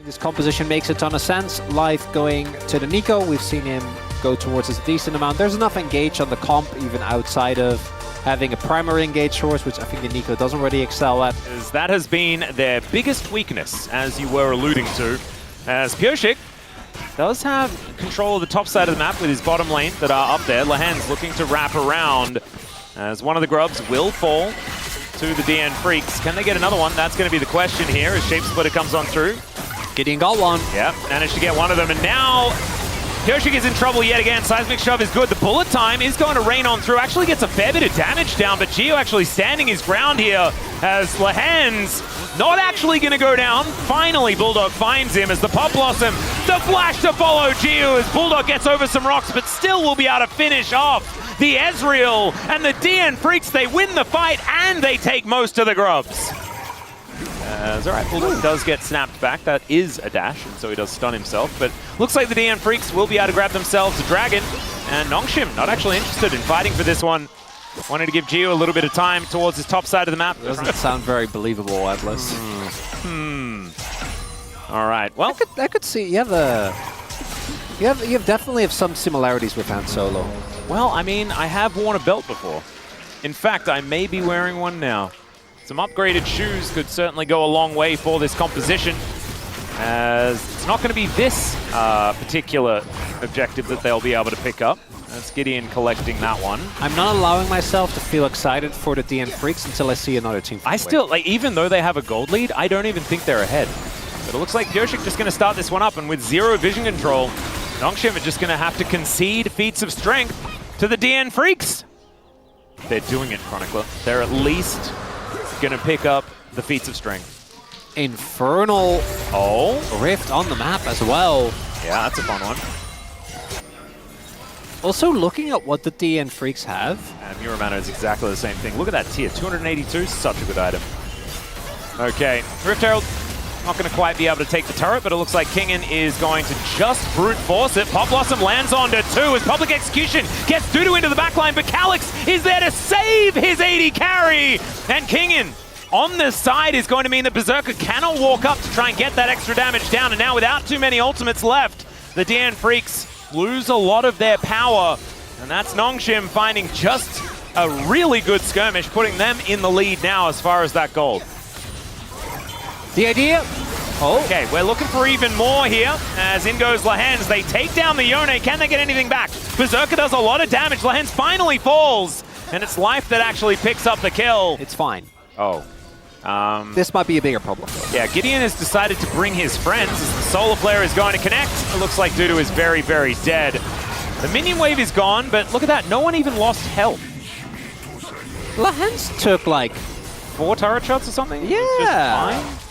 This composition makes a ton of sense. Life going to the Nico. We've seen him go towards a decent amount. There's enough engage on the comp, even outside of having a primary engage source, which I think the Nico doesn't really excel at. That has been their biggest weakness, as you were alluding to, as Pyosik does have control of the top side of the map with his bottom lane that are up there. Lahen's looking to wrap around as one of the grubs will fall to the DN Freaks. Can they get another one? That's going to be the question here as Shape Splitter comes on through. Gideon got one. Yeah, managed to get one of them, and now Pyosik is in trouble yet again. Seismic Shove is good. The bullet time is going to rain on through. Actually gets a fair bit of damage down, but Geo actually standing his ground here as Lahen's not actually going to go down. Finally, Bulldog finds him as the Pop Blossom, the flash to follow Geo as Bulldog gets over some rocks, but still will be able to finish off the Ezreal, and the DN Freaks, they win the fight and they take most of the grubs. All right, Bulldog does get snapped back. That is a dash, and so he does stun himself. But looks like the DN Freaks will be able to grab themselves a dragon. And Nongshim not actually interested in fighting for this one. Wanted to give Geo a little bit of time towards his top side of the map. Doesn't sound very believable, Atlas. All right, well. I could see, you have definitely have some similarities with Han Solo. Well, I mean, I have worn a belt before. In fact, I may be wearing one now. Some upgraded shoes could certainly go a long way for this composition, as it's not going to be this particular objective that they'll be able to pick up. That's Gideon collecting that one. I'm not allowing myself to feel excited for the DN Freaks until I see another team. I still, like, even though they have a gold lead, I don't even think they're ahead. But it looks like Pyosik just going to start this one up, and with zero vision control, Nongshim are just going to have to concede feats of strength to the DN Freaks. They're doing it, Chronicler. They're at least going to pick up the feats of strength. Infernal Rift on the map as well. Yeah, that's a fun one. Also, looking at what the DN Freaks have. And Muramana is exactly the same thing. Look at that tier, 282, such a good item. Okay, Rift Herald not going to quite be able to take the turret, but it looks like Kingen is going to just brute force it. Pop Blossom lands onto 2 as Public Execution gets Dudu into the backline, but Calyx is there to save his 80 carry. And Kingen on this side is going to mean that Berserker cannot walk up to try and get that extra damage down. And now without too many ultimates left, the DN Freaks lose a lot of their power. And that's Nongshim finding just a really good skirmish, putting them in the lead now as far as that gold. The idea... Okay, we're looking for even more here, as in goes Lahen's. They take down the Yone. Can they get anything back? Berserker does a lot of damage. Lahen's finally falls, and it's Life that actually picks up the kill. It's fine. Oh. This might be a bigger problem. Yeah, Gideon has decided to bring his friends as the Solar Flare is going to connect. It looks like Dudu is very, very dead. The minion wave is gone, but look at that. No one even lost health. Lahen's took like 4 turret shots or something? Yeah. Just fine.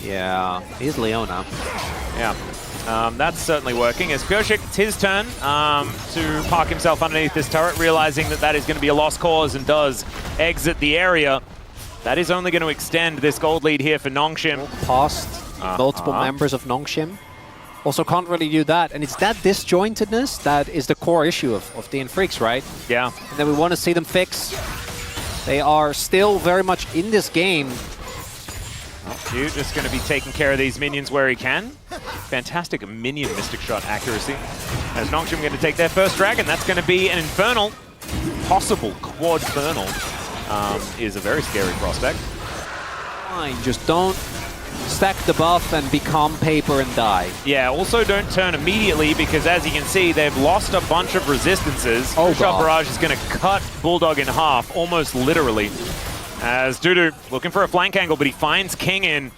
Yeah, he's Leona. Yeah, that's certainly working. As Pyosik, it's his turn to park himself underneath this turret, realizing that that is going to be a lost cause and does exit the area. That is only going to extend this gold lead here for Nongshim. Past multiple members of Nongshim. Also can't really do that. And it's that disjointedness that is the core issue of DN Freaks, right? Yeah. And then we want to see them fix. They are still very much in this game. Q just going to be taking care of these minions where he can. Fantastic minion Mystic Shot accuracy. As Nongshim going to take their first dragon, that's going to be an Infernal. Possible Quad Infernal is a very scary prospect. Fine, just don't stack the buff and become paper and die. Yeah, also don't turn immediately because as you can see, they've lost a bunch of resistances. Oh, Shot Barrage is going to cut Bulldog in half, almost literally. As Dudu looking for a flank angle, but he finds Kingen.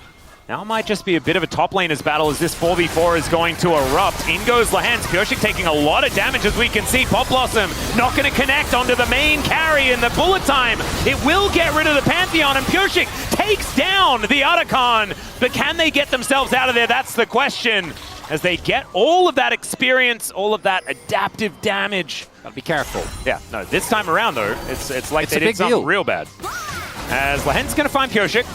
Now it might just be a bit of a top laners battle as this 4v4 is going to erupt. In goes Lahen's. Pyosik taking a lot of damage as we can see. Pop Blossom not going to connect onto the main carry in the bullet time. It will get rid of the Pantheon, and Pyosik takes down the Otacon. But can they get themselves out of there? That's the question. As they get all of that experience, all of that adaptive damage. Gotta be careful. Yeah, no, this time around though, it's like they did something real bad. As Lahen's going to find Pyosik.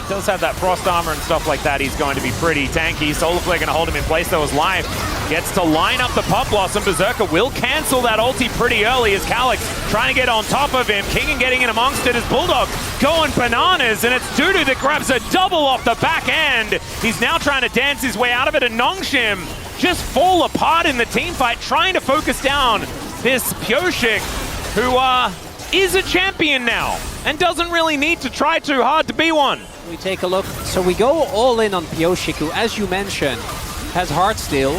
Does have that frost armor and stuff like that. He's going to be pretty tanky. Solar Flare going to hold him in place though as Life gets to line up the Pop Blossom. Berserker will cancel that ulti pretty early as Calyx trying to get on top of him. Kingen getting in amongst it as Bulldog going bananas, and it's Dudu that grabs a double off the back end. He's now trying to dance his way out of it, and Nongshim just fall apart in the team fight, trying to focus down this Pyoshik, who is a champion now and doesn't really need to try too hard to be one. We take a look. So we go all in on Pyoshik, who, as you mentioned, has Heartsteel.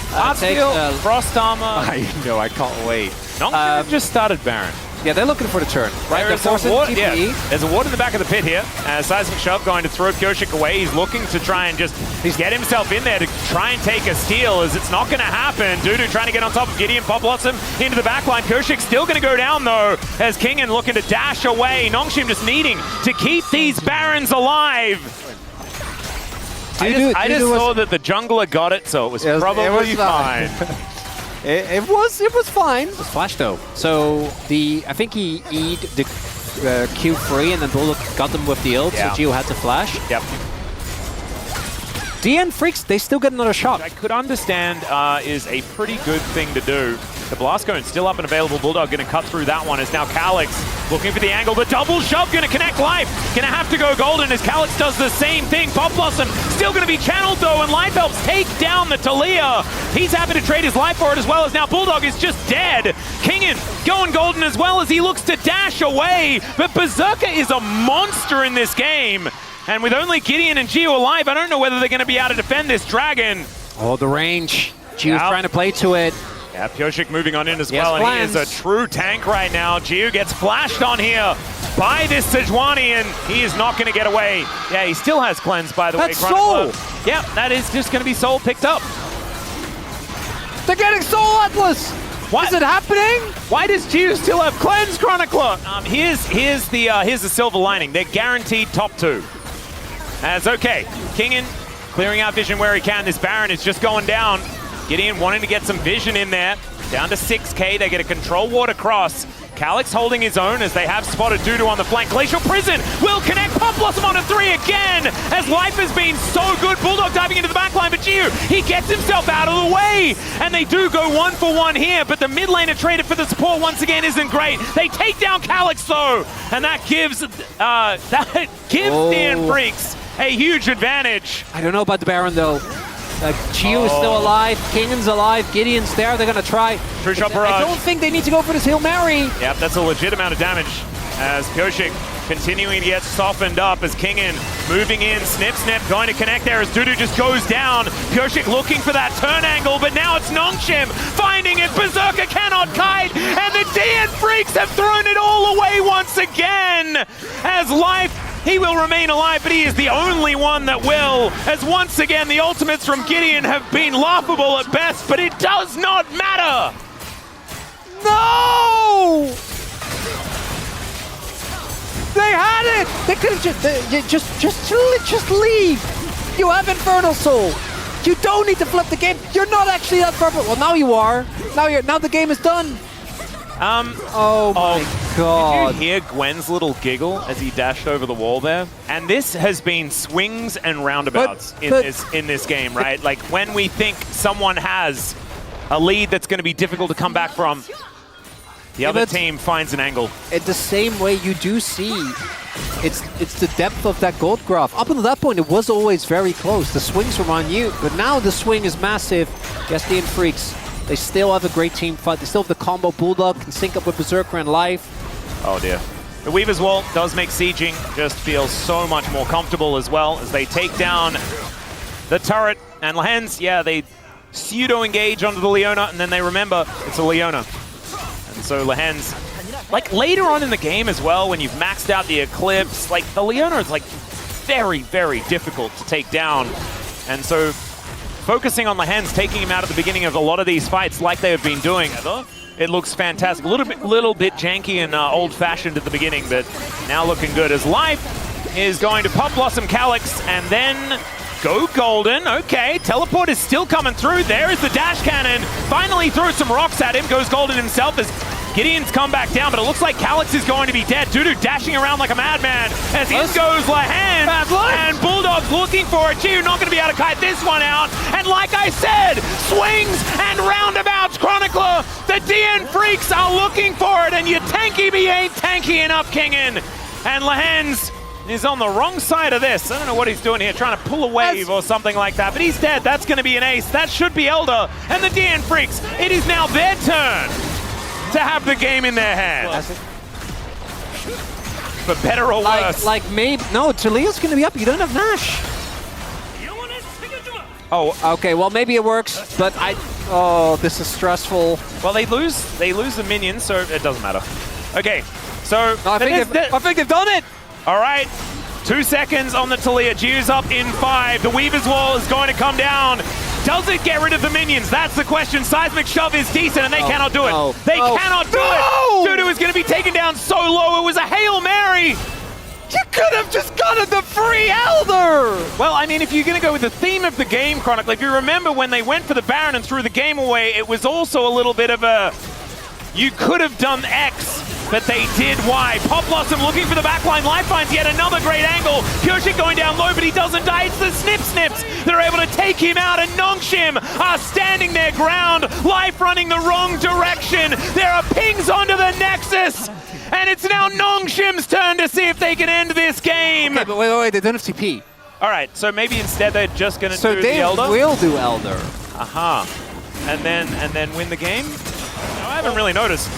Heartsteel, Frost Armor. I know, I can't wait. Nongshim just started Baron. Yeah, they're looking for the turn, right? There's a ward in the back of the pit here. Seismic Shove going to throw Pyoshik away. He's looking to try and just get himself in there to try and take a steal, as it's not going to happen. Dudu trying to get on top of Gideon. Pop Blossom into the backline. Pyoshik still going to go down, though, as Kingen looking to dash away. Nongshim just needing to keep these Barons alive. I just saw that the jungler got it, so it was probably fine. It was fine. It was flash though. So I think he E'd the Q3 and then Bulldog got them with the ult, so Gio had to flash. Yep. DN Freaks, they still get another shot. I could understand is a pretty good thing to do. The blast cone still up and available. Bulldog going to cut through that one as now Calyx looking for the angle. The double shove going to connect Life. Going to have to go golden as Calyx does the same thing. Pop Blossom still going to be channeled though, and Life helps take down the Taliyah. He's happy to trade his life for it, as well as now Bulldog is just dead. Kingen going golden as well as he looks to dash away. But Berserker is a monster in this game. And with only Gideon and Gio alive, I don't know whether they're going to be able to defend this dragon. Oh, the range. Gio's trying to play to it. Yeah, Pyoshik moving on in as well, and he is a true tank right now. Gio gets flashed on here by this Sejuani, and he is not going to get away. Yeah, he still has cleanse, by the way. That's Soul! Yeah, that is just going to be Soul picked up. They're getting Soul Atlas! What? Is it happening? Why does Gio still have cleanse, Chronicler? Here's the silver lining. They're guaranteed top 2. That's okay. Kingen clearing out vision where he can. This Baron is just going down. Gideon wanting to get some vision in there. Down to 6k. They get a control ward across. Calyx holding his own as they have spotted Dudu on the flank. Glacial Prison will connect. Pop Blossom on a 3 again as Life has been so good. Bulldog diving into the backline, but Gio, he gets himself out of the way. And they do go 1-for-1 here, but the mid laner traded for the support once again isn't great. They take down Calyx though, and that gives DN Freaks a huge advantage. I don't know about the Baron though. Gio is still alive, Kingen's alive, Gideon's there, they're going to try. True shot barrage. I don't think they need to go for this Hail Mary. Yep, that's a legit amount of damage as Pyoshik continuing to get softened up as Kingen moving in, snip, going to connect there as Dudu just goes down. Pyoshik looking for that turn angle, but now it's Nongshim finding it. Berserker cannot kite, and the DN Freaks have thrown it all away once again as Life, he will remain alive, but he is the only one that will, as once again the ultimates from Gideon have been laughable at best, but it does not matter! No! They had it! They could have just leave! You have Infernal Soul! You don't need to flip the game! You're not actually that perfect! Well, now you are! Now the game is done! Oh my god. Did you hear Gwen's little giggle as he dashed over the wall there? And this has been swings and roundabouts in this game, right? Like when we think someone has a lead that's going to be difficult to come back from, the other team finds an angle. In the same way you do see, it's the depth of that gold graph. Up until that point, it was always very close. The swings were on you, but now the swing is massive. Yes, DN Freaks. They still have a great team fight. They still have the combo. Bulldog can sync up with Berserker and Life. Oh dear. The Weaver's Wall does make sieging just feel so much more comfortable as well as they take down the turret. And Lehens, yeah, they pseudo-engage onto the Leona, and then they remember it's a Leona. And so Lehens, like later on in the game as well, when you've maxed out the Eclipse, like the Leona is like very, very difficult to take down. And so focusing on Lehens, taking him out at the beginning of a lot of these fights like they have been doing, it looks fantastic. A little bit janky and old-fashioned at the beginning, but now looking good as Life is going to Pop Blossom Calyx and then go golden. Okay, teleport is still coming through. There is the dash cannon. Finally throws some rocks at him, goes golden himself as Gideon's come back down, but it looks like Calyx is going to be dead. Dudu dashing around like a madman as in goes Lehens, and Bulldog's looking for it. Gio not going to be able to kite this one out. And like I said, swings and roundabouts, Chronicler. The DN Freaks are looking for it, and you tanky, but he ain't tanky enough, Kingen. And Lehens is on the wrong side of this. I don't know what he's doing here, trying to pull a wave or something like that, but he's dead. That's going to be an ace. That should be Elder. And the DN Freaks, it is now their turn to have the game in their hands. For better or worse. Like maybe, no, Talia's going to be up. You don't have Nash. Oh, okay, well maybe it works, but oh, this is stressful. Well, they lose the minions, so it doesn't matter. Okay, so no, I think they've done it. All right, 2 seconds on the Talia. Giu's up in 5. The Weaver's Wall is going to come down. Does it get rid of the minions? That's the question. Seismic Shove is decent, and they cannot do it. They cannot do it. Dudu is going to be taken down so low. It was a Hail Mary. You could have just gotten the free Elder! Well, I mean, if you're going to go with the theme of the game, Chronicle, if you remember when they went for the Baron and threw the game away, it was also a little bit of a, you could have done X, but they did Y. Pop Blossom looking for the backline. Life finds yet another great angle. Pureshik going down low, but he doesn't die. It's the Snips. They're able to take him out, and Nongshim are standing their ground. Life running the wrong direction. There are pings onto the Nexus. And it's now Nongshim's turn to see if they can end this game. Okay, but wait, they don't have TP. All right, so maybe instead they're just going to do the Elder? So they will do Elder. Aha. And then win the game? No, I haven't really noticed.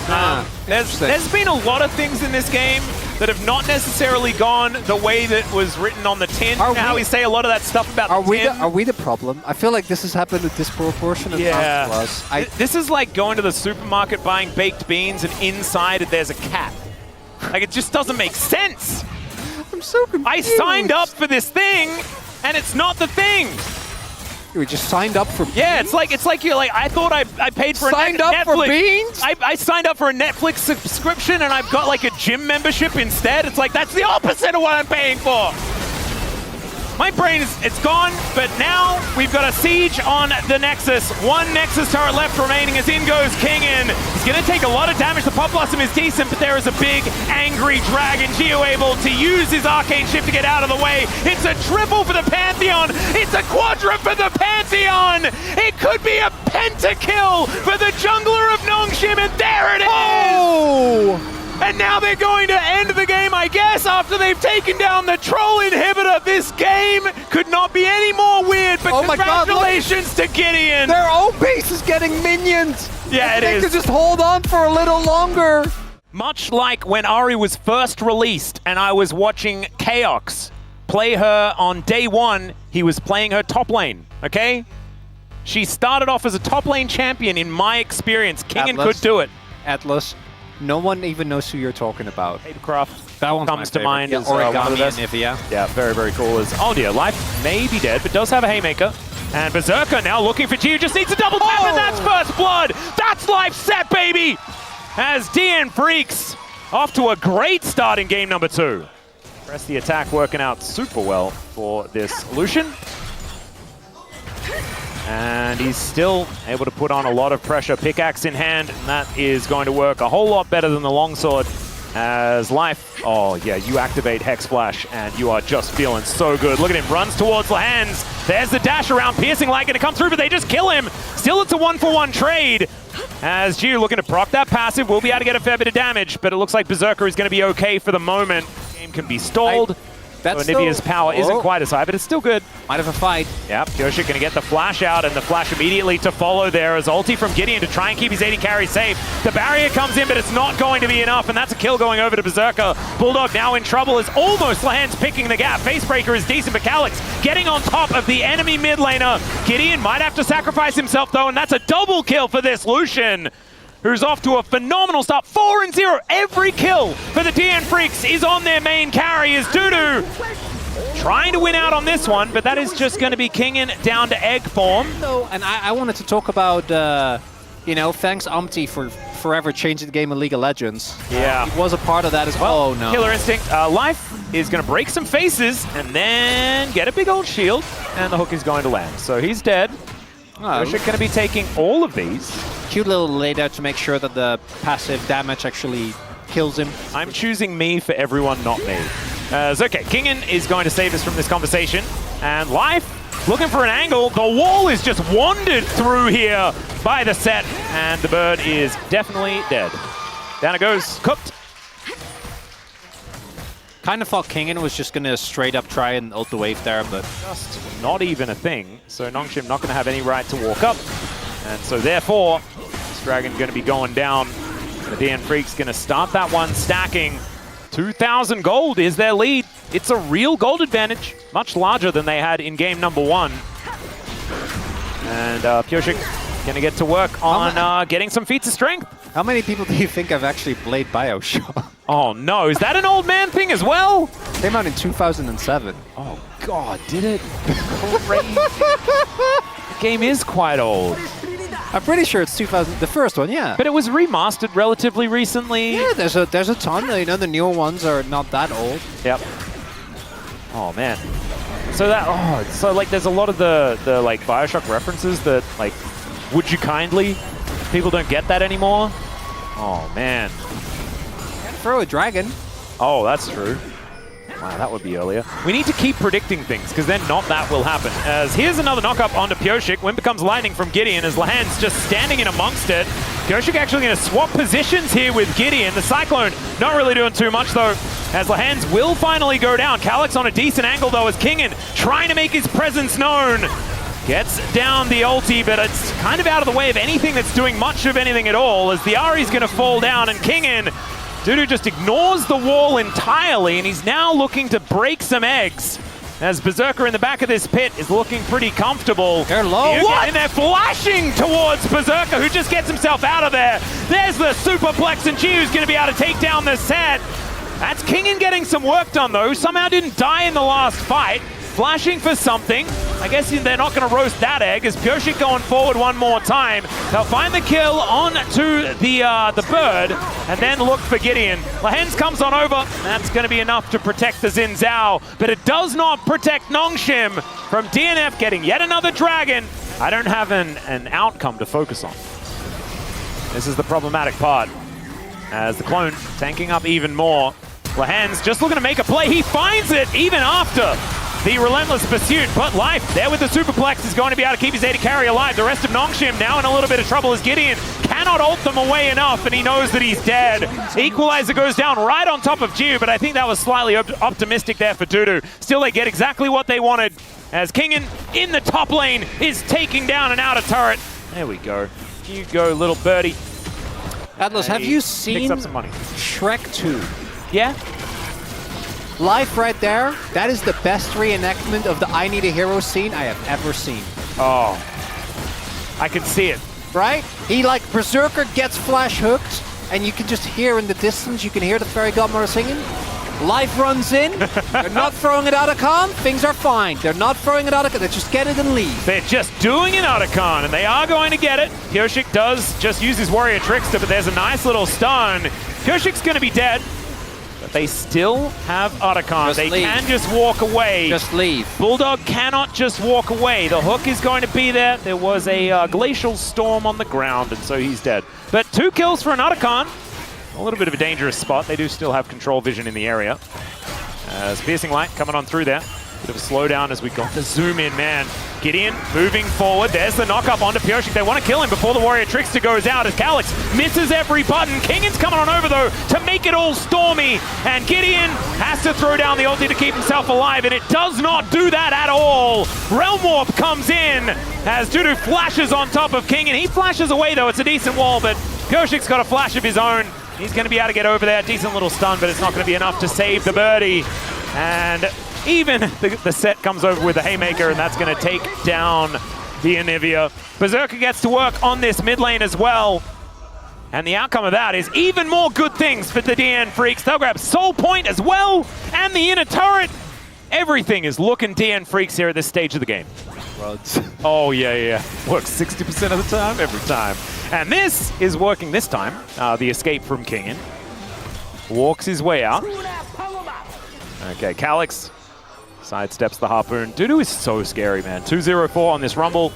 There's been a lot of things in this game that have not necessarily gone the way that was written on the tin. How we say a lot of that stuff about the tin. Are we the problem? I feel like this has happened with disproportionate amount to us. This is like going to the supermarket buying baked beans and inside there's a cat. Like, it just doesn't make sense. I'm so confused. I signed up for this thing, and it's not the thing. You just signed up for beans? Yeah, it's like you're like, I thought I paid for signed up Netflix. For beans? I signed up for a Netflix subscription, and I've got like a gym membership instead. It's like, that's the opposite of what I'm paying for. My brain it's gone, but now we've got a siege on the Nexus. One Nexus turret left remaining as in goes Kingen. He's going to take a lot of damage. The Pop Blossom is decent, but there is a big, angry Dragon. Gio able to use his Arcane Shift to get out of the way. It's a triple for the Pantheon. It's a quadra for the Pantheon. It could be a pentakill for the jungler of Nongshim, and there it is! Oh! And now they're going to end the game, I guess, after they've taken down the troll inhibitor. This game could not be any more weird, but congratulations to Gideon. Their own base is getting minions. Yeah, it is. They could just hold on for a little longer. Much like when Ari was first released and I was watching Chaos play her on day 1, he was playing her top lane, okay? She started off as a top lane champion in my experience. Kingen could do it. Atlas. No one even knows who you're talking about. Papercraft that one comes to mind as Origami one of the and Nivea. Yeah, very, very cool. Oh dear, Life may be dead, but does have a Haymaker. And Berserker now looking for Gio, just needs a double tap, and that's first blood! That's Life set, baby! As DN Freaks off to a great start in game number 2. Press the attack working out super well for this Lucian. And he's still able to put on a lot of pressure. Pickaxe in hand, and that is going to work a whole lot better than the longsword. As Life, oh yeah, you activate Hex Flash, and you are just feeling so good. Look at him, runs towards the hands. There's the dash around, Piercing Light gonna come through, but they just kill him. Still, it's a 1-for-1 trade. As Giu looking to proc that passive, will be able to get a fair bit of damage, but it looks like Berserker is gonna be okay for the moment. Game can be stalled. So Nivea's power isn't quite as high, but it's still good. Might have a fight. Yep, Pureshik going to get the flash out, and the flash immediately to follow there as ulti from Gideon to try and keep his 80 carry safe. The barrier comes in, but it's not going to be enough, and that's a kill going over to Berserker. Bulldog now in trouble as almost Lahan's picking the gap. Facebreaker is decent, but Calyx getting on top of the enemy mid laner. Gideon might have to sacrifice himself, though, and that's a double kill for this Lucian, who's off to a phenomenal start. 4-0. Every kill for the DN Freaks is on their main carry as Dudu trying to win out on this one, but that is just going to be Kingen down to egg form. And I wanted to talk about, you know, thanks Umpty for forever changing the game of League of Legends. Yeah. He was a part of that as well. Oh, no. Killer Instinct. Life is going to break some faces and then get a big old shield, and the hook is going to land. So he's dead. We're going to be taking all of these. Cute little layout to make sure that the passive damage actually kills him. I'm choosing me for everyone, not me. Okay, Kingen is going to save us from this conversation. And Life looking for an angle. The wall is just wandered through here by the set. And the bird is definitely dead. Down it goes, cooked. Kind of thought Kingen was just going to straight up try and ult the wave there, but Just not even a thing. So Nongshim not going to have any right to walk up. And so therefore, this Dragon going to be going down. The DN Freaks going to start that one stacking. 2,000 gold is their lead. It's a real gold advantage, much larger than they had in game number 1. And Pyoshik going to get to work on getting some feats of strength. how many people do you think have actually played BioShock? Oh no, is that an old man thing as well? Came out in 2007. Oh god, did it? Crazy. The game is quite old. I'm pretty sure it's 2000, the first one, yeah. But it was remastered relatively recently. Yeah, there's a ton. You know, the newer ones are not that old. Yep. Oh man. So like there's a lot of the like BioShock references that like, would you kindly? People don't get that anymore. Oh man. Throw a dragon. Oh, that's true. Wow, that would be earlier. We need to keep predicting things, because then not that will happen. As here's another knock-up onto Pyoshik. Wind becomes lightning from Gideon as Lahan's just standing in amongst it. Pyoshik actually going to swap positions here with Gideon. The Cyclone not really doing too much, though, as Lahan's will finally go down. Calyx on a decent angle, though, as Kingen trying to make his presence known. Gets down the ulti, but it's kind of out of the way of anything that's doing much of anything at all, as the Ahri's going to fall down, and Kingen Dudu just ignores the wall entirely, and he's now looking to break some eggs. As Berserker in the back of this pit is looking pretty comfortable. They're low. And they're flashing towards Berserker, who just gets himself out of there. There's the superplex, and Jiu's going to be able to take down the set. That's Kingen getting some work done, though. Somehow didn't die in the last fight. Flashing for something. I guess they're not going to roast that egg, as Pyoshik going forward one more time. They'll find the kill on to the bird, and then look for Gideon. Lahenz comes on over. That's going to be enough to protect the Xin Zhao, but it does not protect Nongshim from DNF getting yet another dragon. I don't have an outcome to focus on. This is the problematic part, as the clone tanking up even more. Lahenz just looking to make a play. He finds it even after the relentless pursuit, but Life there with the superplex is going to be able to keep his AD carry alive. The rest of Nongshim now in a little bit of trouble as Gideon cannot ult them away enough, and he knows that he's dead. Equalizer goes down right on top of Jiu, but I think that was slightly optimistic there for Dudu. Still, they get exactly what they wanted, as Kingen in the top lane is taking down an outer turret. There we go. You go, little birdie. Atlas, have you seen Picks up some money. Shrek 2? Yeah? Life right there, that is the best reenactment of the I Need a Hero scene I have ever seen. Oh, I can see it. Right? He, like, Berserker gets flash hooked, and you can just hear in the distance, you can hear the Fairy Godmother singing. Life runs in, they're not throwing it out of con, things are fine. They're not throwing it out of con, they just get it and leave. They're just doing an Otacon, and they are going to get it. Pyoshik does just use his Warrior Trickster, but there's a nice little stun. Pyoshik's going to be dead. But they still have Otacon. They can just walk away. Just leave. Bulldog cannot just walk away. The hook is going to be there. There was a glacial storm on the ground, and so he's dead. But 2 kills for an Otacon. A little bit of a dangerous spot. They do still have control vision in the area. As Piercing Light coming on through there. Bit of a slowdown as we got the zoom in, man. Gideon moving forward. There's the knock-up onto Pyoshik. They want to kill him before the Warrior Trickster goes out as Calyx misses every button. Kingen's coming on over, though, to make it all stormy. And Gideon has to throw down the ulti to keep himself alive, and it does not do that at all. Realm Warp comes in as Dudu flashes on top of Kingen. He flashes away, though. It's a decent wall, but Pyoshik's got a flash of his own. He's going to be able to get over there. Decent little stun, but it's not going to be enough to save the birdie. And even the set comes over with a Haymaker, and that's going to take down the Anivia. Berserker gets to work on this mid lane as well. And the outcome of that is even more good things for the DN Freaks. They'll grab Soul Point as well, and the inner turret. Everything is looking DN Freaks here at this stage of the game. Oh, yeah. Works 60% of the time, every time. And this is working this time. The escape from Kingen. Walks his way out. Okay, Calyx sidesteps the Harpoon. Dudu is so scary, man. 2-0-4 on this Rumble.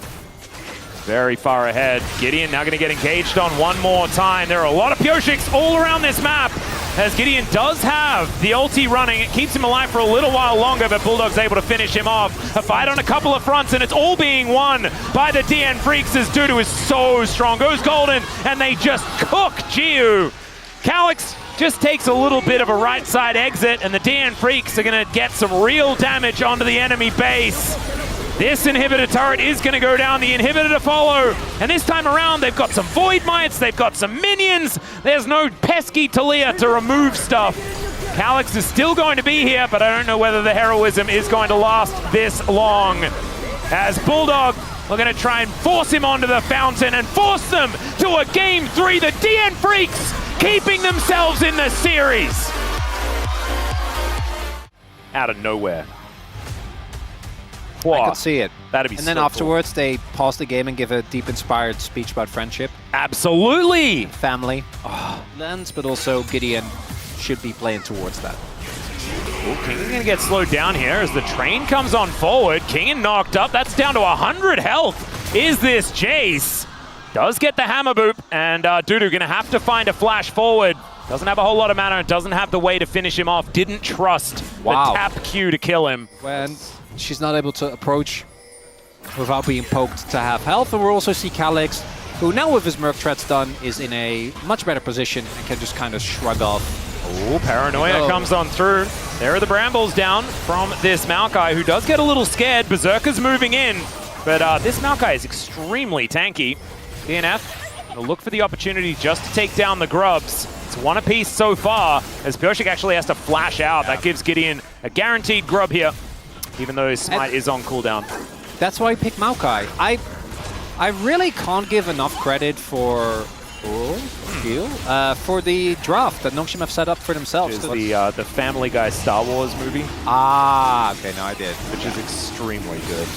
Very far ahead. Gideon now going to get engaged on one more time. There are a lot of Pyoshiks all around this map, as Gideon does have the ulti running. It keeps him alive for a little while longer, but Bulldog's able to finish him off. A fight on a couple of fronts, and it's all being won by the DN Freaks, as Dudu is so strong. Goes golden, and they just cook Jiu. Calyx just takes a little bit of a right side exit, and the DN Freaks are going to get some real damage onto the enemy base. This inhibitor turret is going to go down, the inhibitor to follow, and this time around they've got some Void Mites, they've got some minions, there's no pesky Talia to remove stuff. Calix is still going to be here, but I don't know whether the heroism is going to last this long. As Bulldog are going to try and force him onto the fountain and force them to a Game 3. The DN Freaks keeping themselves in the series. Out of nowhere. I could see it. That'd be And then so afterwards, they pause the game and give a deep inspired speech about friendship. Absolutely. Family. Lens, but also Gideon should be playing towards that. Ooh, King is going to get slowed down here as the train comes on forward. King knocked up. That's down to 100 health. Is this Jace? Does get the hammer boop, and Dudu going to have to find a flash forward. Doesn't have a whole lot of mana, doesn't have the way to finish him off. Didn't trust the tap Q to kill him. When she's not able to approach without being poked to have health. And we'll also see Calix, who now with his Merc Threats done, is in a much better position and can just kind of shrug off. Oh, Paranoia comes on through. There are the Brambles down from this Maokai, who does get a little scared. Berserker's moving in, but this Maokai is extremely tanky. DNF will look for the opportunity just to take down the Grubs. It's one apiece so far, as Pioshik actually has to flash out. That gives Gideon a guaranteed Grub here, even though his Smite is on cooldown. That's why I picked Maokai. I really can't give enough credit for for the draft that Nongshim have set up for themselves. Is the Family Guy Star Wars movie. Okay, no, I did. Which is extremely good.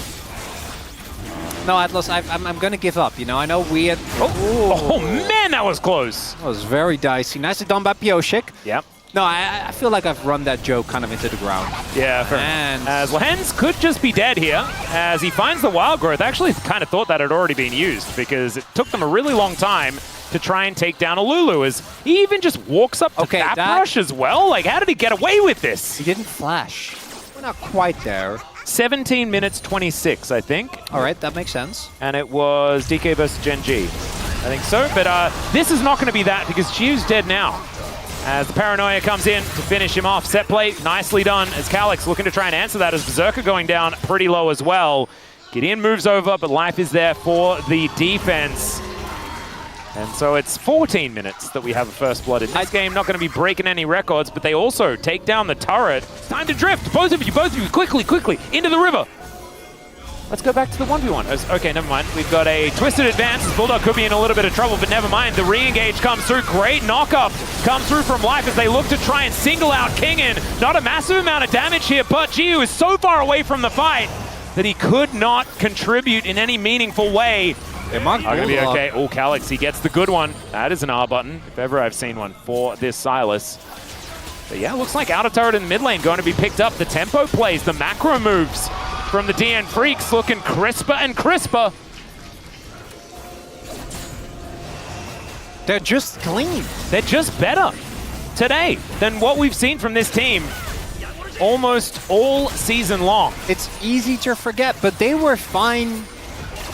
No, Atlas, I'm going to give up. You know, I know we had... Oh, man, that was close. That was very dicey. Nicely done by Pioshik. Yep. No, I feel like I've run that joke kind of into the ground. Yeah, fair. And as Lehens could just be dead here, as he finds the Wild Growth. I actually kind of thought that had already been used, because it took them a really long time to try and take down a Lulu, as he even just walks up to that rush as well. Like, how did he get away with this? He didn't flash. We're not quite there. 17 minutes 26, I think. All right, that makes sense. And it was DK versus Gen G. I think so, but this is not going to be that, because Jiu's dead now. As the Paranoia comes in to finish him off. Set play, nicely done, as Calix looking to try and answer that, as Berserker going down pretty low as well. Gideon moves over, but Life is there for the defense. And so it's 14 minutes that we have a first blood in this game. Not going to be breaking any records, but they also take down the turret. It's time to drift. Both of you, quickly, into the river. Let's go back to the 1v1. Okay, never mind. We've got a twisted advance. Bulldog could be in a little bit of trouble, but never mind. The re-engage comes through. Great knock-up comes through from Life as they look to try and single out Kingen. Not a massive amount of damage here, but Jiu is so far away from the fight that he could not contribute in any meaningful way. It might be okay. Oh, Calix, he gets the good one. That is an R button, if ever I've seen one for this Sylas. But yeah, looks like outer turret in the mid lane going to be picked up. The tempo plays, the macro moves from the DN Freaks looking crisper and crisper. They're just clean. They're just better today than what we've seen from this team almost all season long. It's easy to forget, but they were fine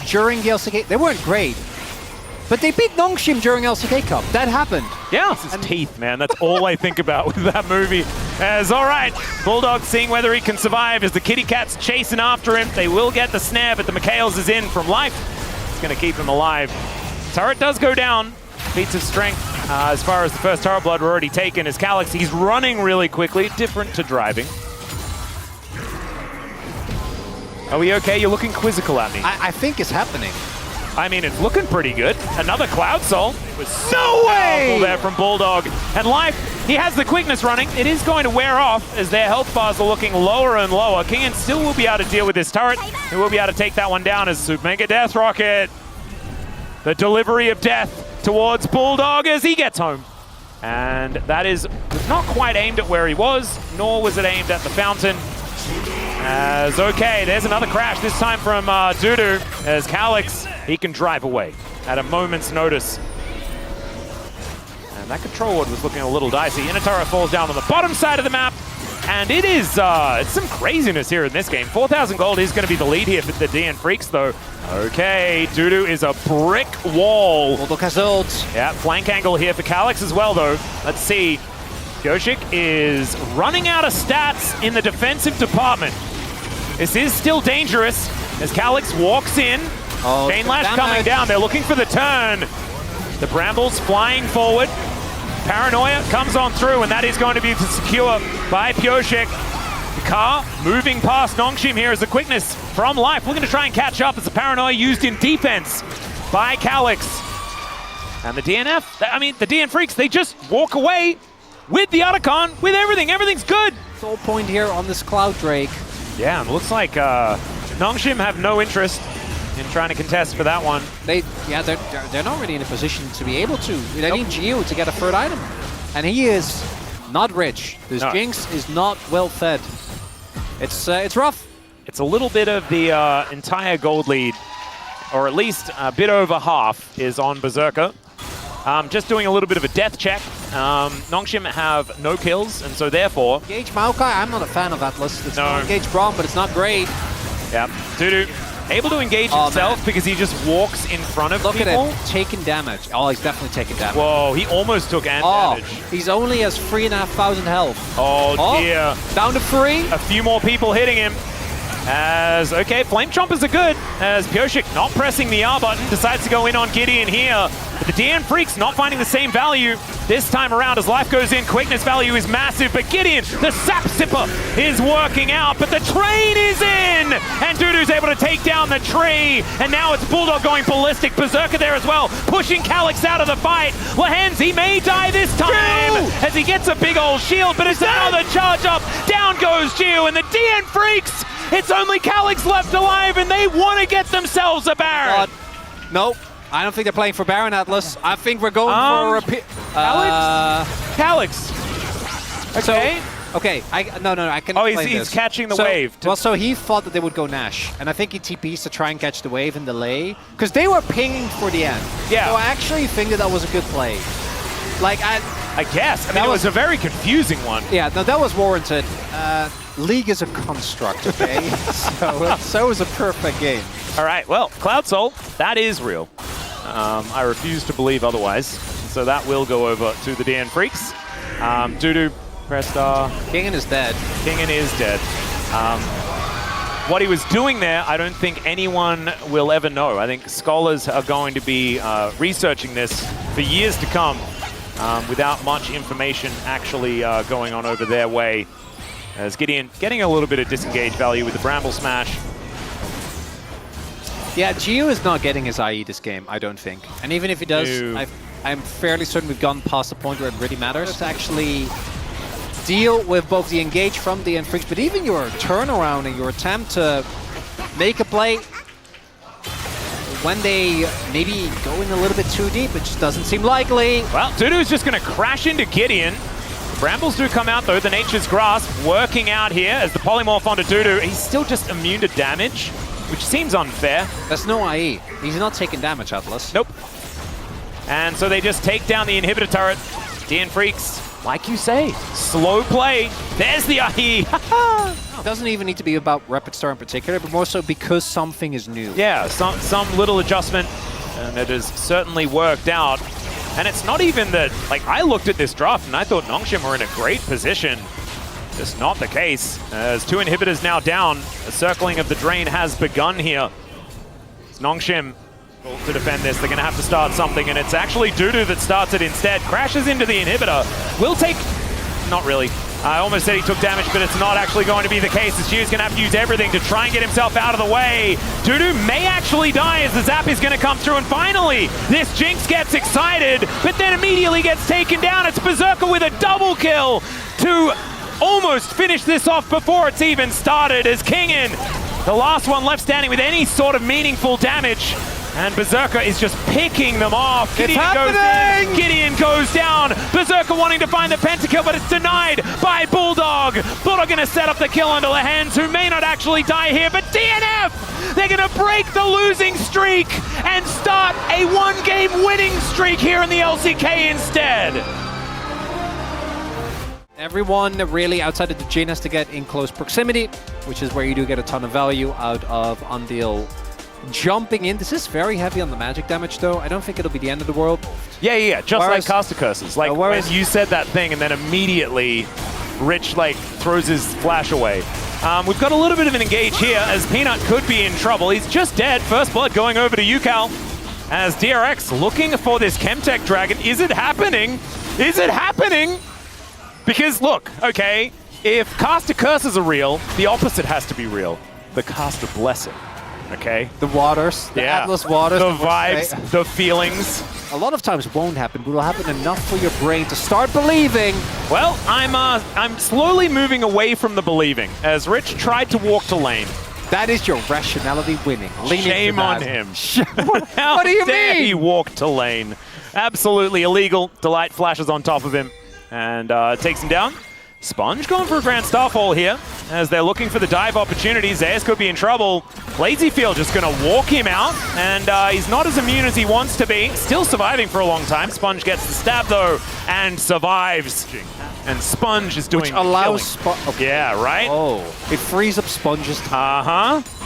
during the LCK. They weren't great, but they beat Nongshim during LCK Cup. That happened. Yeah, it's his teeth, man. That's all I think about with that movie. As, all right, Bulldog seeing whether he can survive as the kitty cat's chasing after him. They will get the snare, but the Mikhails is in from Life. It's going to keep him alive. Turret does go down. Feats of strength as far as the first turret blood were already taken as Calix. He's running really quickly, different to driving. Are we okay? You're looking quizzical at me. I think it's happening. I mean, it's looking pretty good. Another Cloud Soul. It was so way! Powerful there from Bulldog. And Life, he has the quickness running. It is going to wear off as their health bars are looking lower and lower. Kingen still will be able to deal with this turret. He will be able to take that one down as Super Mega Death Rocket. The delivery of death towards Bulldog as he gets home. And that is not quite aimed at where he was, nor was it aimed at the fountain. As, okay, there's another crash, this time from Dudu, as Calix, he can drive away at a moment's notice. And that control ward was looking a little dicey. Inner turret falls down on the bottom side of the map, and it is, it's some craziness here in this game. 4,000 gold is going to be the lead here for the DN Freaks, though. Okay, Dudu is a brick wall. Bulldog has ult. Yeah, flank angle here for Calix as well, though. Let's see. Pioshik is running out of stats in the defensive department. This is still dangerous as Calix walks in. Chain Lash coming down. They're looking for the turn. The Brambles flying forward. Paranoia comes on through, and that is going to be secure by Pioshik. The car moving past Nongshim here as the quickness from Life. Looking to try and catch up as the Paranoia used in defense by Calix. And the DNF, I mean, the DN Freaks, they just walk away with the Otacon, with everything. Everything's good. The whole point here on this Cloud Drake. Yeah, and it looks like Nongshim have no interest in trying to contest for that one. They're not really in a position to be able to. They need Gio to get a third item. And he is not rich. This Jinx is not well fed. It's rough. It's a little bit of the entire gold lead, or at least a bit over half, is on Berserker. Just doing a little bit of a death check. Nongshim have no kills, and so therefore... Engage Maokai, I'm not a fan of Atlas. It's not engage Braum, but it's not great. Yeah, Dudu able to engage himself because he just walks in front of people. Look at it, taking damage. Oh, he's definitely taking damage. Whoa, he almost took damage. He's only has 3,500 health. Oh dear. Down to 3. A few more people hitting him. As, okay, Flame Chompers are good, as Pioshik not pressing the R button, decides to go in on Gideon here. But the DN Freaks not finding the same value this time around as Life goes in. Quickness value is massive, but Gideon, the Sap Sipper, is working out, but the train is in! And Dudu's able to take down the tree, and now it's Bulldog going ballistic. Berserker there as well, pushing Calix out of the fight. Lehens, he may die this time, as he gets a big old shield, but it's another charge up. Down goes Gio, and the DN Freaks, it's only Calix left alive, and they want to get themselves a Baron. Nope. I don't think they're playing for Baron Atlas. I think we're going for a... Calix? Okay. Okay, I can explain he's this. catching the wave. Well, so he thought that they would go Nash, and I think he TPs to try and catch the wave and delay, because they were pinging for the end. Yeah. So I actually think that was a good play. Like, I guess. I mean, it was a very confusing one. Yeah, no, that was warranted. League is a construct, okay? so it was a perfect game. All right, well, Cloud Soul, that is real. I refuse to believe otherwise. So that will go over to the DN Freaks. Dudu, press star. Kingen is dead. Kingen is dead. What he was doing there, I don't think anyone will ever know. I think scholars are going to be researching this for years to come without much information actually going on over their way. As Gideon getting a little bit of disengage value with the Bramble Smash. Yeah, Gio is not getting his IE this game, I don't think. And even if he does, I'm fairly certain we've gone past the point where it really matters to actually deal with both the engage from the DN Freaks, but even your turnaround and your attempt to make a play when they maybe go in a little bit too deep, it just doesn't seem likely. Well, Dudu's just going to crash into Gideon. Brambles do come out though, the Nature's Grasp working out here as the polymorph onto Dudu. He's still just immune to damage, which seems unfair. That's no IE. He's not taking damage, Atlas. Nope. And so they just take down the inhibitor turret. DN Freaks, like you say, slow play. There's the IE. It doesn't even need to be about Rapid Star in particular, but more so because something is new. Yeah, some little adjustment, and it has certainly worked out. And it's not even that, like, I looked at this draft and I thought Nongshim were in a great position. Just not the case, as 2 inhibitors now down. The circling of the drain has begun here. It's Nongshim to defend this. They're going to have to start something, and it's actually Dudu that starts it instead. Crashes into the inhibitor. Will take... Not really. I almost said he took damage, but it's not actually going to be the case. As Gio's going to have to use everything to try and get himself out of the way. Dudu may actually die as the zap is going to come through, and finally, this Jinx gets excited, but then immediately gets taken down. It's Berserker with a double kill to almost finish this off before it's even started, as Kingen, the last one left standing with any sort of meaningful damage. And Berserker is just picking them off. Gideon goes in. Gideon goes down. Berserker wanting to find the pentakill, but it's denied by Bulldog. Bulldog going to set up the kill onto Lehens, who may not actually die here, but DNF! They're going to break the losing streak and start a one-game winning streak here in the LCK instead. Everyone really outside of the Jhin has to get in close proximity, which is where you do get a ton of value out of Undeal jumping in. This is very heavy on the magic damage, though. I don't think it'll be the end of the world. Yeah. Just like caster curses. Like when you said that thing and then immediately Rich like throws his flash away. We've got a little bit of an engage here as Peanut could be in trouble. He's just dead. First blood going over to UCal as DRX looking for this Chemtech Dragon. Is it happening? Is it happening? Because look, okay, if caster curses are real, the opposite has to be real. The caster blessing. Okay? The waters, the Atlas waters. The vibes, the feelings. A lot of times won't happen, but it'll happen enough for your brain to start believing. Well, I'm slowly moving away from the believing, as Rich tried to walk to lane. That is your rationality winning. Shame on him. What do you mean? He walked to lane. Absolutely illegal. Delight flashes on top of him and takes him down. Sponge going for a Grand Starfall here as they're looking for the dive opportunity. Zayas could be in trouble. Lazyfield just going to walk him out, and he's not as immune as he wants to be. Still surviving for a long time. Sponge gets the stab, though, and survives. And Sponge is doing Which allows okay. Yeah, right? Oh, it frees up Sponge's time. Uh-huh.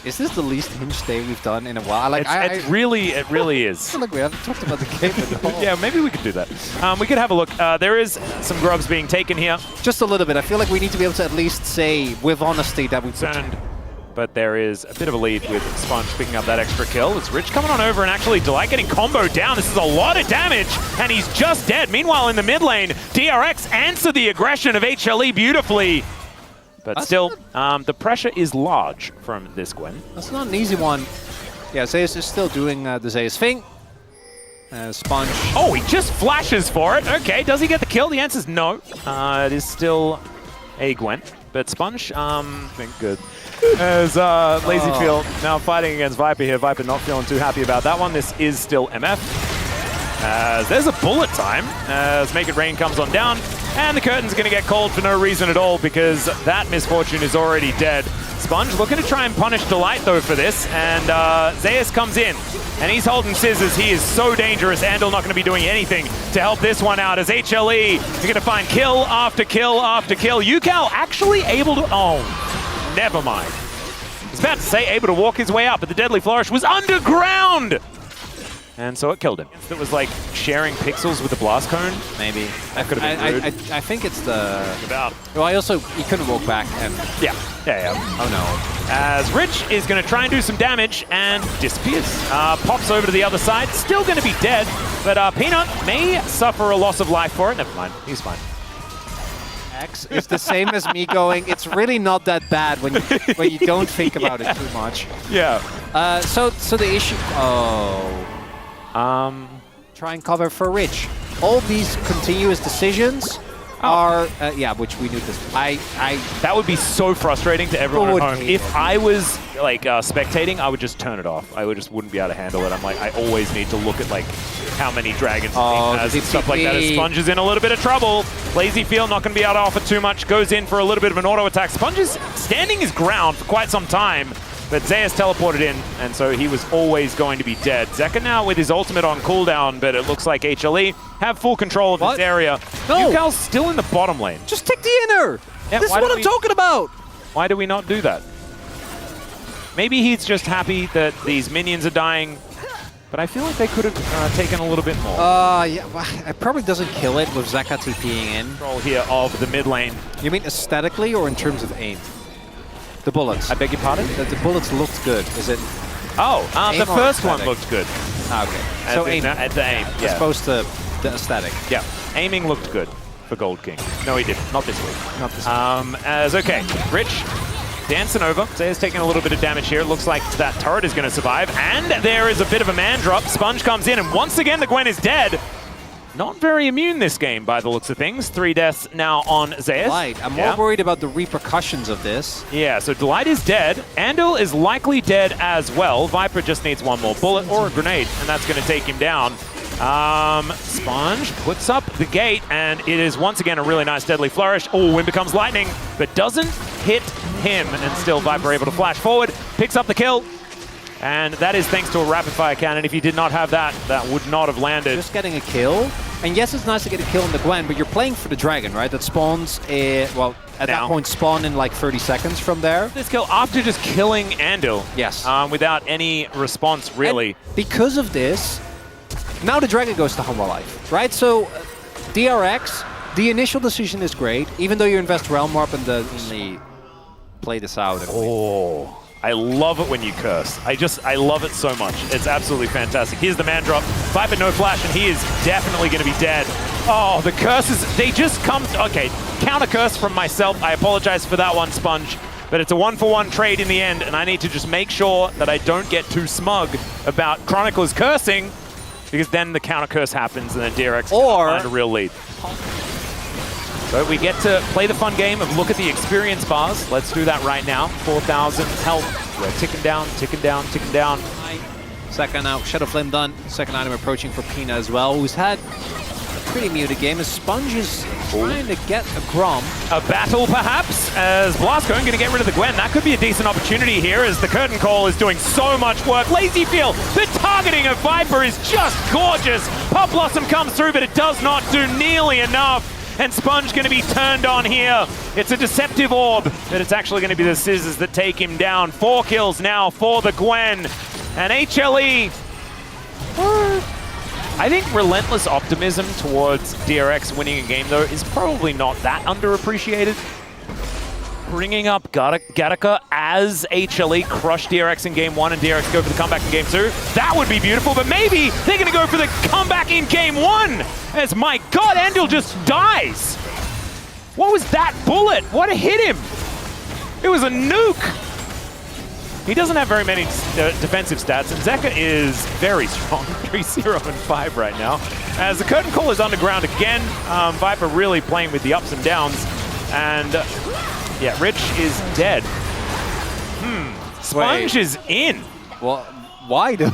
Is this the least hinge stay we've done in a while? Like, it really is. Look, we haven't talked about the game at all. Yeah, maybe we could do that. We could have a look. There is some grubs being taken here. Just a little bit. I feel like we need to be able to at least say with honesty that we've turned. But there is a bit of a lead with Sponge picking up that extra kill. It's Rich coming on over and actually Delight getting comboed down. This is a lot of damage, and he's just dead. Meanwhile, in the mid lane, DRX answered the aggression of HLE beautifully. But still, the pressure is large from this Gwen. That's not an easy one. Yeah, Zayas is still doing the Zayas thing. Sponge. Oh, he just flashes for it. Okay, does he get the kill? The answer is no. It is still a Gwen. But Sponge, good. As Lazyfield now fighting against Viper here. Viper not feeling too happy about that one. This is still MF. As there's a bullet time as Make It Rain comes on down. And the curtain's going to get called for no reason at all because that misfortune is already dead. Sponge looking to try and punish Delight, though, for this. And Zayas comes in, and he's holding scissors. He is so dangerous. Andal not going to be doing anything to help this one out as HLE is going to find kill after kill after kill. UCal actually able to... Oh, never mind. I was about to say able to walk his way up, but the Deadly Flourish was underground! And so it killed him. That was like sharing pixels with the blast cone. Maybe. That could have been rude. I think it's the... About. Well, he couldn't walk back and... Yeah. Oh no. As Rich is going to try and do some damage and disappears. Pops over to the other side. Still going to be dead, but Peanut may suffer a loss of life for it. Never mind. He's fine. X is the same as me going, it's really not that bad when you don't think about it too much. Yeah. So the issue... Oh... Try and cover for Rich. All these continuous decisions are, yeah, which we knew this. That would be so frustrating to everyone at home. If I was like spectating, I would just turn it off. I just wouldn't be able to handle it. I'm like, I always need to look at like how many dragons the team has and stuff like that. As Sponge is in a little bit of trouble. Lazyfield not going to be able to offer too much. Goes in for a little bit of an auto attack. Sponge is standing his ground for quite some time. But Zayas teleported in, and so he was always going to be dead. Zeka now with his ultimate on cooldown, but it looks like HLE have full control of this area. No. UCal's still in the bottom lane. Just take the inner! Yeah, this is what I'm talking about! Why do we not do that? Maybe he's just happy that these minions are dying, but I feel like they could have taken a little bit more. Yeah, well, it probably doesn't kill it with Zeka TPing in. Control here of the mid lane. You mean aesthetically or in terms of aim? The bullets. I beg your pardon? The bullets looked good. Is it? Oh, the first one looked good. Okay. So aim. At the aim, yeah. As opposed to the aesthetic. Yeah. Aiming looked good for Gold King. No, he didn't. Not this week. Not this week. Okay. Rich dancing over. Zayas taking a little bit of damage here. It looks like that turret is going to survive. And there is a bit of a man drop. Sponge comes in, and once again, the Gwen is dead. Not very immune this game by the looks of things. 3 deaths now on Zayas. Delight. I'm more worried about the repercussions of this. Yeah, so Delight is dead. Andal is likely dead as well. Viper just needs one more bullet or a grenade, and that's going to take him down. Sponge puts up the gate, and it is once again a really nice Deadly Flourish. Oh, Wind becomes lightning, but doesn't hit him, and still Viper able to flash forward, picks up the kill. And that is thanks to a rapid-fire cannon. If he did not have that, that would not have landed. Just getting a kill And yes, it's nice to get a kill on the Gwen, but you're playing for the dragon, right? That spawns, well, at that point, spawn in like 30 seconds from there. This kill after just killing Andil. Yes. Without any response, really. And because of this, now the dragon goes to Hanwha Life, right? So, DRX, the initial decision is great, even though you invest Realm Warp in the play this out. Oh. I love it when you curse. I love it so much. It's absolutely fantastic. Here's the man drop. Viper no flash, and he is definitely going to be dead. Oh, the curses, they just come... Okay, counter curse from myself. I apologize for that one, Sponge. But it's a 1-for-1 trade in the end, and I need to just make sure that I don't get too smug about Chronicles cursing, because then the counter curse happens, and then DRX can find a real lead. So we get to play the fun game of look at the experience bars. Let's do that right now. 4,000 health. We're ticking down, ticking down, ticking down. Second out, Shadow Flame done. Second item approaching for Pina as well, who's had a pretty muted game. As Sponge is trying to get a Grom. A battle, perhaps, as Blasco going to get rid of the Gwen. That could be a decent opportunity here as the Curtain Call is doing so much work. Lazy Feel, the targeting of Viper is just gorgeous. Pop Blossom comes through, but it does not do nearly enough. And Sponge going to be turned on here. It's a deceptive orb, but it's actually going to be the scissors that take him down. 4 kills now for the Gwen. And HLE, I think relentless optimism towards DRX winning a game, though, is probably not that underappreciated. Bringing up Gattaca as HLE crush DRX in game 1 and DRX go for the comeback in game 2. That would be beautiful, but maybe they're going to go for the comeback in game 1. As, my God, Andil just dies. What was that bullet? What hit him? It was a nuke. He doesn't have very many defensive stats, and Zeka is very strong, 3-0 and 5 right now. As the Curtain Call is underground again, Viper really playing with the ups and downs, and yeah, Rich is dead. Sponge is in. Well, why though?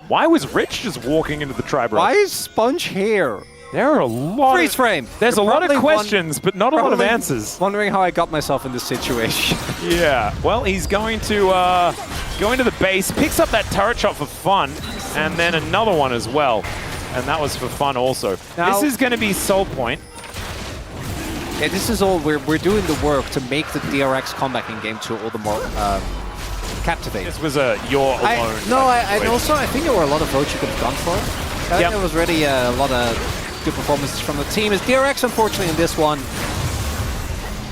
Why was Rich just walking into the tribe? Why is Sponge here? There are a lot Freeze frame. There's a lot of questions, but not a lot of answers. Wondering how I got myself in this situation. Yeah, well, he's going to go into the base, picks up that turret shot for fun, and then another one as well. And that was for fun also. Now, this is going to be Soul Point. Yeah, this is all, we're doing the work to make the DRX comeback in game 2 all the more captivating. This was a you're alone. And also I think there were a lot of votes you could have gone for. There was really a lot of good performances from the team. As DRX, unfortunately, in this one.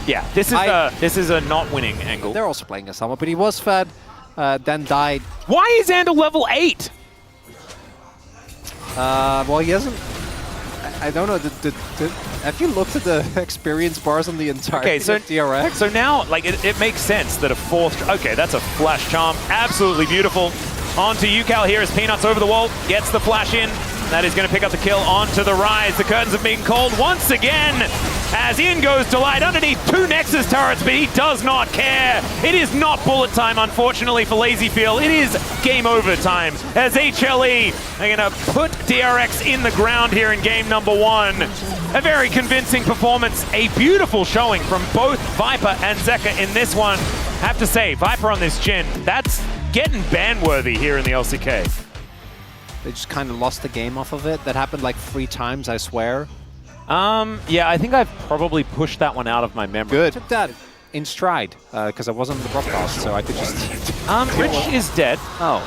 Yeah, this is a not winning angle. They're also playing as someone, but he was fed, then died. Why is Andil level 8? Well, he hasn't. I don't know. Have you looked at the experience bars on the entire DRX? So now, like, it makes sense that a 4th... Okay, that's a flash charm. Absolutely beautiful. On to UCal here as Peanuts over the wall. Gets the flash in. That is going to pick up the kill onto the rise. The curtains have been called once again as in goes Delight underneath 2 Nexus turrets, but he does not care. It is not bullet time, unfortunately, for Lazy Feel. It is game over time as HLE are going to put DRX in the ground here in game number 1. A very convincing performance. A beautiful showing from both Viper and Zeka in this one. Have to say, Viper on this Jhin, that's getting ban-worthy here in the LCK. They just kind of lost the game off of it. That happened like 3 times, I swear. Yeah, I think I've probably pushed that one out of my memory. Good. I took that in stride, because I wasn't in the broadcast, so I could just... Rich is dead. Oh.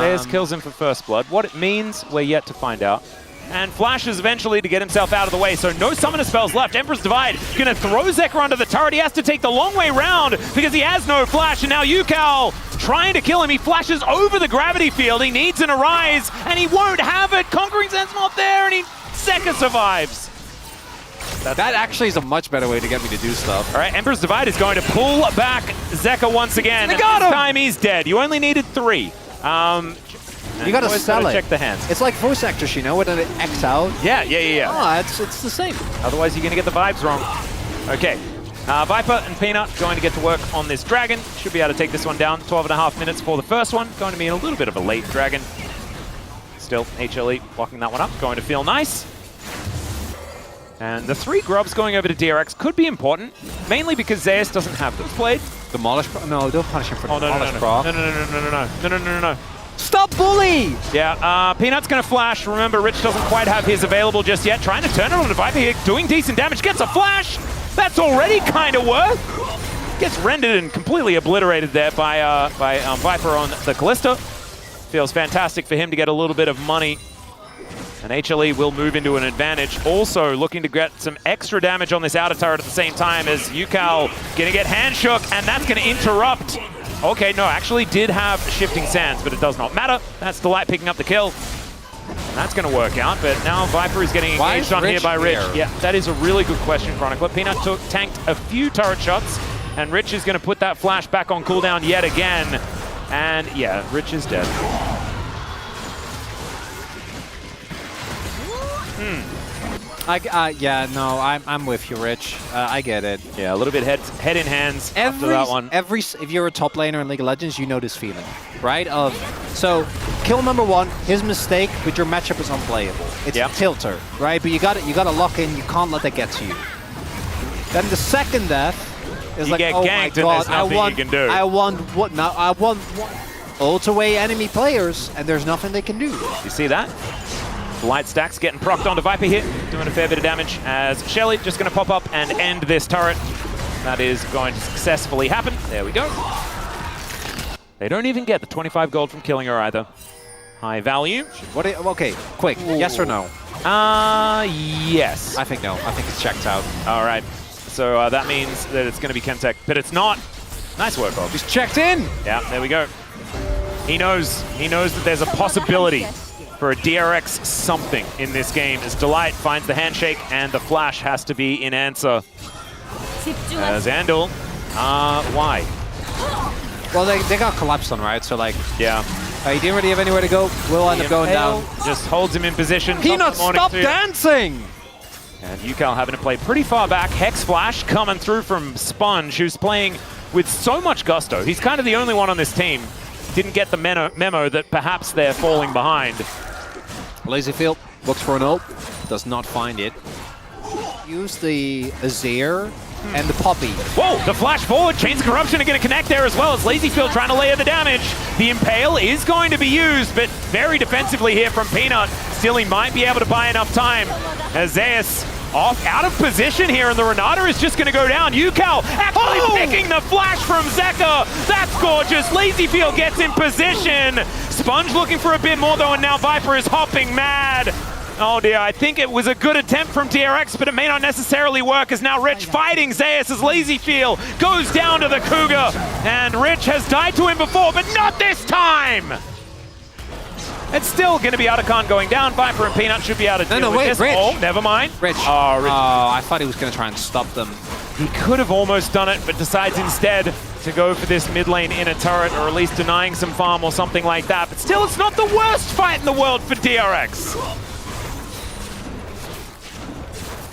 There's kills him for first blood. What it means, we're yet to find out. And flashes eventually to get himself out of the way, so no summoner spells left. Emperor's Divide gonna throw Zeka under the turret. He has to take the long way round because he has no flash, and now UCal trying to kill him. He flashes over the gravity field. He needs an Arise, and he won't have it. Conquering Sense not there, and Zeka survives. That actually is a much better way to get me to do stuff. All right, Emperor's Divide is going to pull back Zeka once again. They got him! This time he's dead. You only needed 3. You gotta sell it. Check the hands. It's like voice actors, you know, with an X out. Yeah. Oh, it's the same. Otherwise, you're gonna get the vibes wrong. Okay, Viper and Peanut going to get to work on this dragon. Should be able to take this one down. 12.5 minutes for the first one. Going to be a little bit of a late dragon. Still, HLE blocking that one up. Going to feel nice. And the 3 grubs going over to DRX could be important, mainly because Zeus doesn't have those. Played. Demolish? No, don't punish him for Demolish. No. Stop bully! Yeah, Peanut's going to flash. Remember, Rich doesn't quite have his available just yet. Trying to turn it on to Viper here, doing decent damage. Gets a flash! That's already kind of worth. Gets rendered and completely obliterated there by Viper on the Callista. Feels fantastic for him to get a little bit of money. And HLE will move into an advantage. Also looking to get some extra damage on this outer turret at the same time as Yukal going to get hand shook, and that's going to interrupt. Okay, no, actually did have shifting sands, but it does not matter. That's Delight picking up the kill. And that's going to work out, but now Viper is getting engaged on here by Rich. Yeah, that is a really good question, Chronicler. Peanut tanked a few turret shots, and Rich is going to put that flash back on cooldown yet again. And yeah, Rich is dead. Yeah, no, I'm with you, Rich. I get it. Yeah, a little bit head in hands after that one. If you're a top laner in League of Legends, you know this feeling, right? So, kill number 1, his mistake, but your matchup is unplayable. It's a tilter, right? But you gotta lock in. You can't let that get to you. Then the second death is like, oh my god, I want ult away enemy players, and there's nothing they can do. You see that? Light stacks getting procced onto Viper here, doing a fair bit of damage as Shelly just going to pop up and end this turret. That is going to successfully happen. There we go. They don't even get the 25 gold from killing her either. High value. Okay, quick, yes or no? Yes. I think no. I think it's checked out. All right. So that means that it's going to be Chemtech, but it's not. Nice work, Bob. He's checked in. Yeah, there we go. He knows that there's a possibility for a DRX something in this game as Delight finds the handshake and the flash has to be in answer. As Andal, why? Well, they got collapsed on, right? So like, yeah. He didn't really have anywhere to go. Will end up going down. Just holds him in position. Peanut, stop dancing! And Yukal having to play pretty far back. Hex Flash coming through from Sponge, who's playing with so much gusto. He's kind of the only one on this team. Didn't get the memo that perhaps they're falling behind. Lazyfield looks for an ult, does not find it. Use the Azir and the Poppy. Whoa, the flash forward, Chains of Corruption are going to connect there as well as Lazyfield trying to layer the damage. The Impale is going to be used, but very defensively here from Peanut. Still, he might be able to buy enough time. As Zeus out of position here, and the Renata is just going to go down. Yukal actually picking the flash from Zeka. That's gorgeous. Lazyfield gets in position. Sponge looking for a bit more though, and now Viper is hopping mad. Oh dear, I think it was a good attempt from DRX, but it may not necessarily work as now Rich fighting Zeus as Lazyfield goes down to the Cougar. And Rich has died to him before, but not this time! It's still going to be Otacon going down. Viper and Peanut should be able to deal with this. Rich. Oh, never mind. Rich. Oh, Rich. I thought he was going to try and stop them. He could have almost done it, but decides instead to go for this mid lane inner turret, or at least denying some farm or something like that. But still, it's not the worst fight in the world for DRX.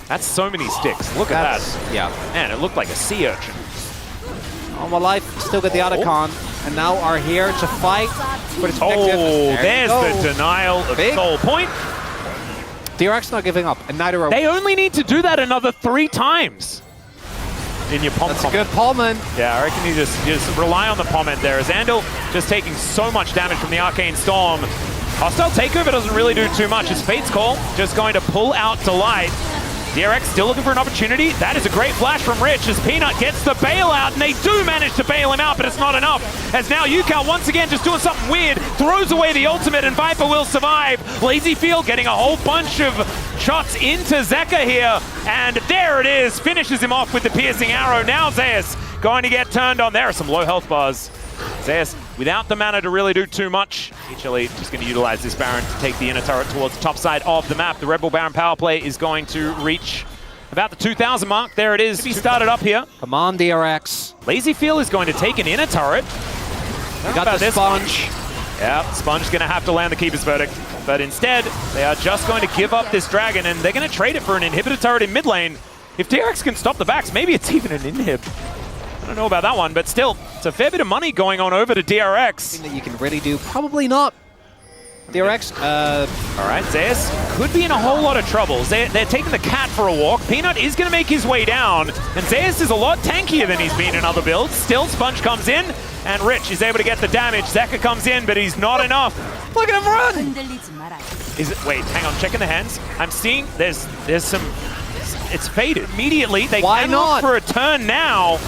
That's so many sticks. Look at that. Yeah. Man, it looked like a sea urchin. Hanwha Life still got the Otacon, and now are here to fight for its objective. There's the denial of soul point. DRX not giving up, and neither are they only need to do that another 3 times in your pom-pom. That's a good Pullman. Yeah, I reckon you just rely on the Pommet there. As Andal just taking so much damage from the Arcane Storm. Hostile Takeover doesn't really do too much. It's Fate's Call just going to pull out Delight. DRX still looking for an opportunity. That is a great flash from Rich as Peanut gets the bailout, and they do manage to bail him out, but it's not enough. As now Yukal once again just doing something weird, throws away the ultimate, and Viper will survive. Lazyfield getting a whole bunch of shots into Zeka here, and there it is. Finishes him off with the piercing arrow. Now Zeus going to get turned on. There are some low health bars. Zeus, without the mana to really do too much, HLE just going to utilize this Baron to take the inner turret towards the top side of the map. The Red Bull Baron power play is going to reach about the 2,000 mark. There it is to be started up here. Come on, DRX. Lazyfield is going to take an inner turret. We got the Sponge. Yeah, Sponge is going to have to land the Keeper's Verdict. But instead, they are just going to give up this Dragon, and they're going to trade it for an inhibitor turret in mid lane. If DRX can stop the backs, maybe it's even an inhib. I don't know about that one, but still, it's a fair bit of money going on over to DRX. Something that you can really do? Probably not. DRX, All right, Zeus could be in a whole lot of trouble. They're taking the cat for a walk. Peanut is going to make his way down, and Zeus is a lot tankier than he's been in other builds. Still, Sponge comes in, and Rich is able to get the damage. Zeka comes in, but he's not enough. Look at him run! Wait, hang on, checking the hands. I'm seeing there's some... It's faded. Immediately, they can look for a turn now.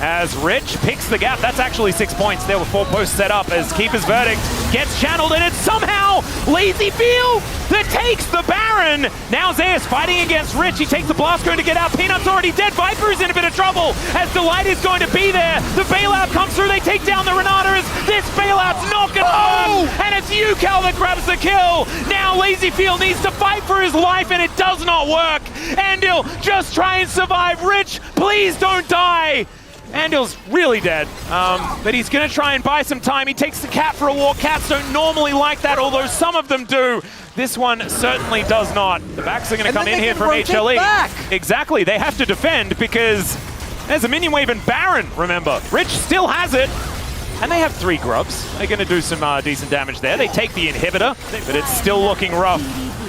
As Rich picks the gap. That's actually 6 points. There were 4 posts set up as Keeper's Verdict gets channeled, and it's somehow LazyFeel that takes the Baron. Now Zeus fighting against Rich. He takes the blast going to get out. Peanut's already dead. Viper is in a bit of trouble as Delight is going to be there. The bailout comes through. They take down the Renata as this bailout's not going to work. And it's UCal that grabs the kill. Now LazyFeel needs to fight for his life, and it does not work. Andil, just try and survive. Rich, please don't die. Andil's really dead, but he's going to try and buy some time. He takes the cat for a walk. Cats don't normally like that, although some of them do. This one certainly does not. The backs are going to come in here from HLE. Back. Exactly, they have to defend because there's a minion wave and Baron, remember. Rich still has it, and they have 3 grubs. They're going to do some decent damage there. They take the inhibitor, but it's still looking rough.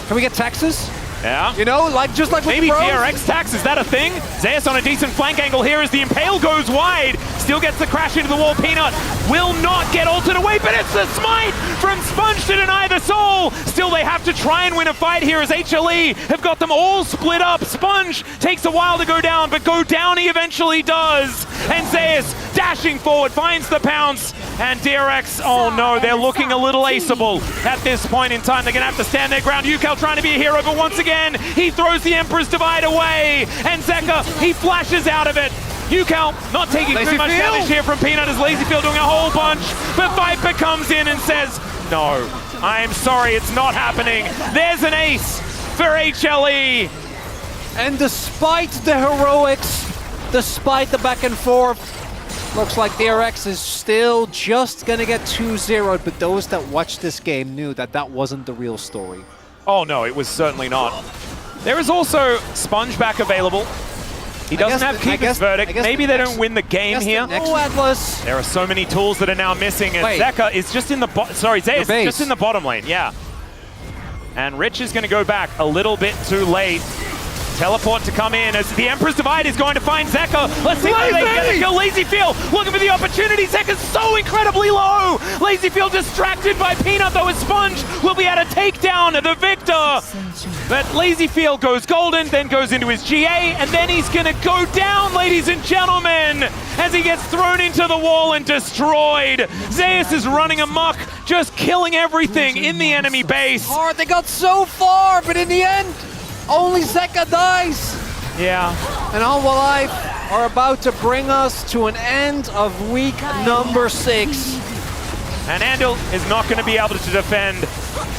Can we get Texas? Yeah. You know, just like maybe DRX tax, is that a thing? Zeus on a decent flank angle here as the Impale goes wide. Still gets the crash into the wall. Peanut will not get ulted away, but it's the smite from Sponge to deny the soul. Still, they have to try and win a fight here as HLE have got them all split up. Sponge takes a while to go down, but go down he eventually does. And Zeus dashing forward, finds the pounce. And DRX, oh no, they're looking a little aceable at this point in time. They're going to have to stand their ground. UCal trying to be a hero, but once again, he throws the Emperor's Divide away. And Zeka, he flashes out of it. UCal not taking too much damage here from Peanut as LazyFeel doing a whole bunch. But Viper comes in and says, no, I'm sorry, it's not happening. There's an ace for HLE. And despite the heroics, despite the back and forth, looks like DRX is still just going to get 2-0'd, but those that watched this game knew that that wasn't the real story. Oh no, it was certainly not. There is also Sponge back available. He doesn't have Keeper's Verdict. Maybe they don't win the game here. Oh, Atlas. There are so many tools that are now missing, and Zeka is just in the Zeus is just in the bottom lane, yeah. And Rich is going to go back a little bit too late. Teleport to come in as the Emperor's Divide is going to find Zeka. Let's see whether they get a kill. LazyFeel looking for the opportunity. Zeka's so incredibly low. LazyFeel distracted by Peanut, though his Sponge will be able to take down the victor. But LazyFeel goes golden, then goes into his GA, and then he's going to go down, ladies and gentlemen, as he gets thrown into the wall and destroyed. Zeus is running amok, just killing everything in the enemy base. They got so far, but in the end, only Zeka dies. Yeah. And Hanwha Life are about to bring us to an end of week number 6. And Andil is not going to be able to defend,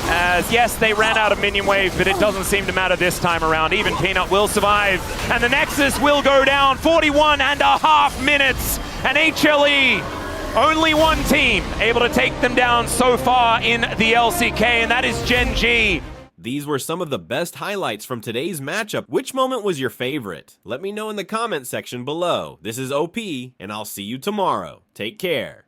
as yes, they ran out of minion wave, but it doesn't seem to matter this time around. Even Peanut will survive, and the Nexus will go down. 41.5 minutes, and HLE, only one team able to take them down so far in the LCK, and that is Gen G. These were some of the best highlights from today's matchup. Which moment was your favorite? Let me know in the comment section below. This is OP, and I'll see you tomorrow. Take care.